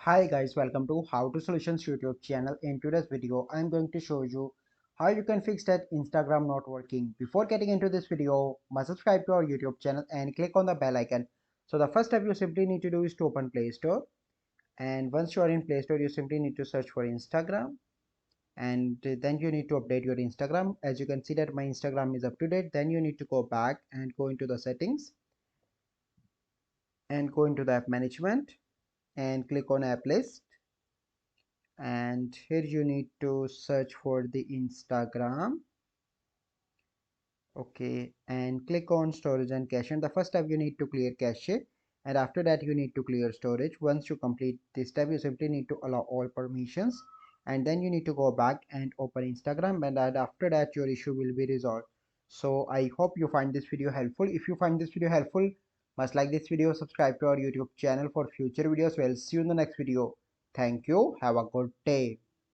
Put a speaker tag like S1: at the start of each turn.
S1: Hi guys, welcome to How to Solutions YouTube channel. In today's video, I'm going to show you how you can fix that Instagram not working. Before getting into this video, must subscribe to our YouTube channel and click on the bell icon. So the first step you simply need to do is to open Play Store. And once you are in Play Store, you simply need to search for Instagram. And then you need to update your Instagram. As you can see that my Instagram is up to date. Then you need to go back and go into the settings and go into the app management and click on app list, and here you need to search for the Instagram. Okay, and click on storage and cache, and the first step you need to clear cache, and after that you need to clear storage. Once you complete this step, you simply need to allow all permissions, and then you need to go back and open Instagram, and after that your issue will be resolved. So I hope you find this video helpful. If you find this video helpful, must like this video, subscribe to our YouTube channel for future videos. Well, see you in the next video. Thank you, have a good day.